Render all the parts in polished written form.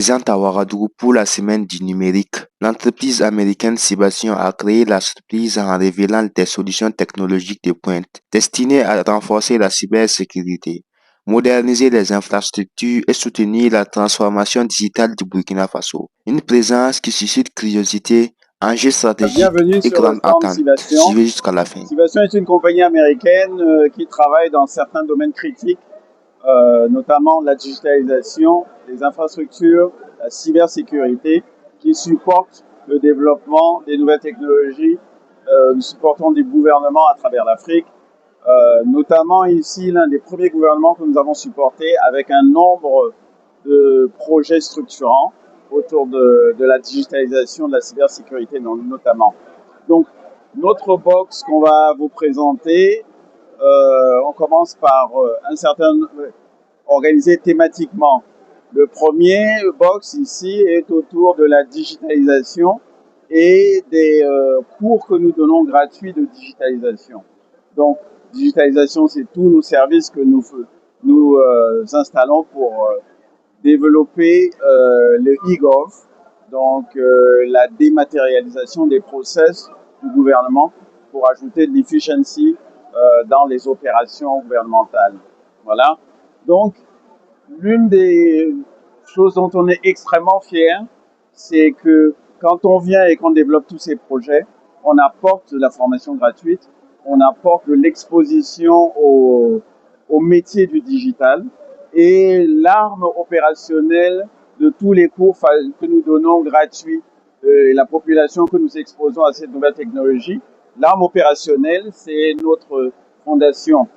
Présente à Ouagadougou pour la semaine du numérique. L'entreprise américaine Cibation a créé la surprise en révélant des solutions technologiques de pointe destinées à renforcer la cybersécurité, moderniser les infrastructures et soutenir la transformation digitale du Burkina Faso. Une présence qui suscite curiosité, enjeux stratégiques Bienvenue et sur le grande stand attente. Civation. Suivez jusqu'à la fin. Civation est une compagnie américaine qui travaille dans certains domaines critiques, notamment la digitalisation, les infrastructures, la cybersécurité, qui supporte le développement des nouvelles technologies. Nous supportons des gouvernements à travers l'Afrique, notamment ici l'un des premiers gouvernements que nous avons supporté avec un nombre de projets structurants autour de la digitalisation, de la cybersécurité notamment. Donc, notre box qu'on va vous présenter, on commence par un certain organisé thématiquement. Le premier box ici est autour de la digitalisation et des cours que nous donnons gratuits de digitalisation. Donc, digitalisation, c'est tous nos services que nous installons pour développer le e-gov, donc la dématérialisation des process du gouvernement pour ajouter de l'efficiency dans les opérations gouvernementales. Voilà. Donc, l'une des choses dont on est extrêmement fier, c'est que quand on vient et qu'on développe tous ces projets, on apporte de la formation gratuite, on apporte de l'exposition au métier du digital et l'arme opérationnelle de tous les cours que nous donnons gratuits et la population que nous exposons à cette nouvelle technologie. L'arme opérationnelle, c'est notre fondation,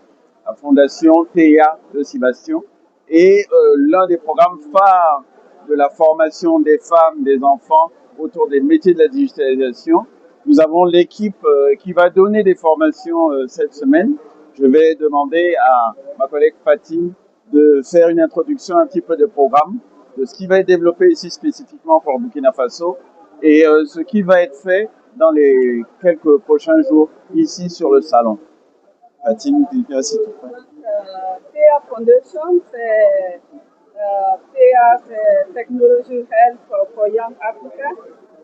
la fondation TEA de Cibation. Et l'un des programmes phares de la formation des femmes, des enfants autour des métiers de la digitalisation. Nous avons l'équipe qui va donner des formations cette semaine. Je vais demander à ma collègue Fatine de faire une introduction un petit peu de programme, de ce qui va être développé ici spécifiquement pour Burkina Faso et ce qui va être fait dans les quelques prochains jours ici sur le salon. Fatine, merci. TEA Foundation, c'est TEA, c'est Technology Health for Young Africa.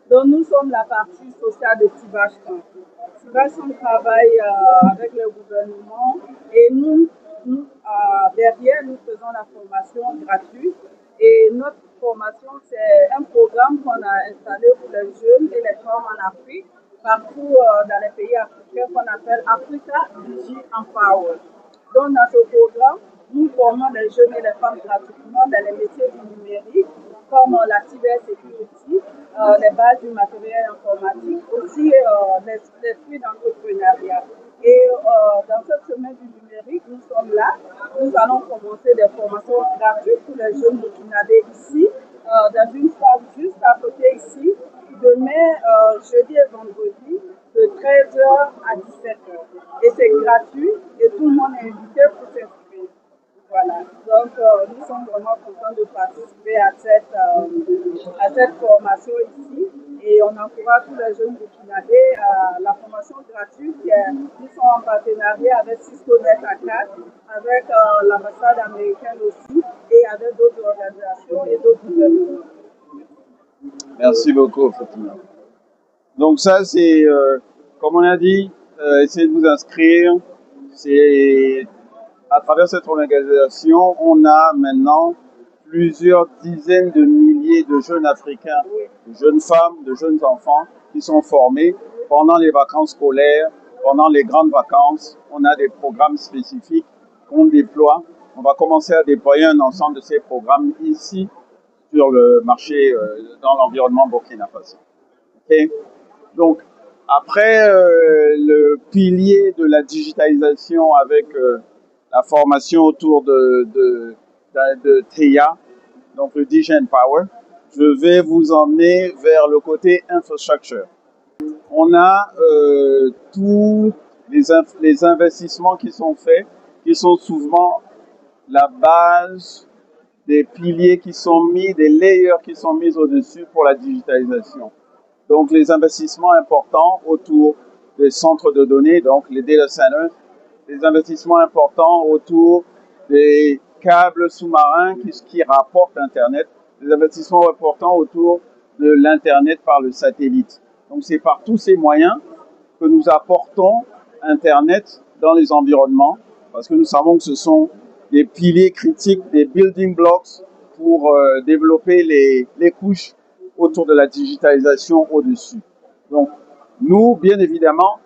Donc nous sommes la partie sociale de Cibation. Cibation travaille avec le gouvernement et nous derrière, nous faisons la formation gratuite. Et notre formation, c'est un programme qu'on a installé pour les jeunes et les femmes en Afrique, partout dans les pays africains, qu'on appelle Africa Digi Empower. Donc, dans ce programme, nous formons les jeunes et les femmes gratuitement dans les métiers du numérique, comme la cybersécurité, les bases du matériel informatique, aussi l'esprit d'entrepreneuriat. Et dans cette semaine du numérique, nous sommes là. Nous allons commencer des formations gratuites pour les jeunes burkinabés ici, dans une salle juste à côté ici, demain, jeudi et vendredi, de 13h à 17h. Et c'est gratuit et tout le monde est invité pour s'inscrire. Voilà. Donc, nous sommes vraiment contents de participer à cette formation ici. Et on encourage tous les jeunes burkinabés à la formation gratuite. Nous sommes en partenariat avec Cisco Net Acad, avec l'ambassade américaine aussi, et avec d'autres organisations et d'autres gouvernements. Merci beaucoup, Fatima. Donc ça, c'est, comme on a dit, essayez de vous inscrire. C'est à travers cette organisation, on a maintenant plusieurs dizaines de milliers de jeunes Africains, de jeunes femmes, de jeunes enfants qui sont formés pendant les vacances scolaires, pendant les grandes vacances. On a des programmes spécifiques qu'on déploie. On va commencer à déployer un ensemble de ces programmes ici sur le marché, dans l'environnement Burkina Faso. Okay? Donc, après le pilier de la digitalisation avec la formation autour de TEA, donc le Digital Power, je vais vous emmener vers le côté infrastructure. On a tous les investissements qui sont faits, qui sont souvent la base des piliers qui sont mis, des layers qui sont mis au-dessus pour la digitalisation. Donc, les investissements importants autour des centres de données, donc les data centers, les investissements importants autour des câbles sous-marins qui rapportent Internet, des investissements importants autour de l'Internet par le satellite. Donc c'est par tous ces moyens que nous apportons Internet dans les environnements, parce que nous savons que ce sont des piliers critiques, des building blocks pour développer les couches autour de la digitalisation au-dessus. Donc nous, bien évidemment,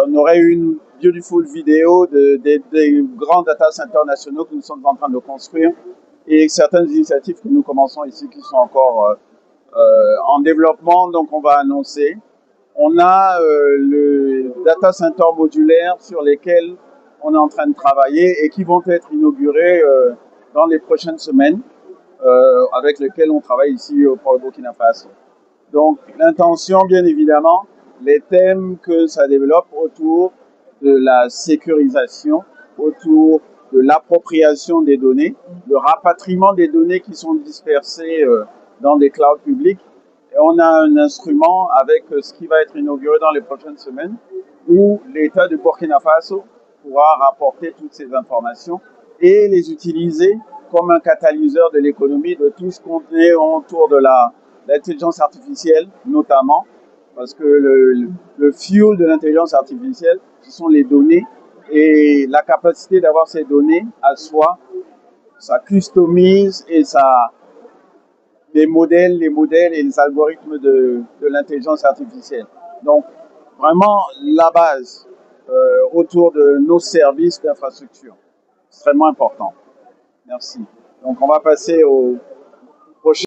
on aurait une beautiful vidéo des grands data centers nationaux que nous sommes en train de construire et certaines initiatives que nous commençons ici qui sont encore en développement, donc on va annoncer. On a le data center modulaire sur lesquels on est en train de travailler et qui vont être inaugurés dans les prochaines semaines, avec lesquels on travaille ici pour le Burkina Faso. Donc l'intention, bien évidemment, les thèmes que ça développe autour de la sécurisation, autour de l'appropriation des données, le rapatriement des données qui sont dispersées dans des clouds publics. Et on a un instrument avec ce qui va être inauguré dans les prochaines semaines où l'État du Burkina Faso pourra rapporter toutes ces informations et les utiliser comme un catalyseur de l'économie, de tout ce qu'on est autour de l'intelligence artificielle, notamment, parce que le fuel de l'intelligence artificielle, ce sont les données et la capacité d'avoir ces données à soi, ça customise et ça les modèles et les algorithmes de l'intelligence artificielle. Donc, vraiment, la base autour de nos services d'infrastructure, extrêmement important. Merci. Donc, on va passer au prochain.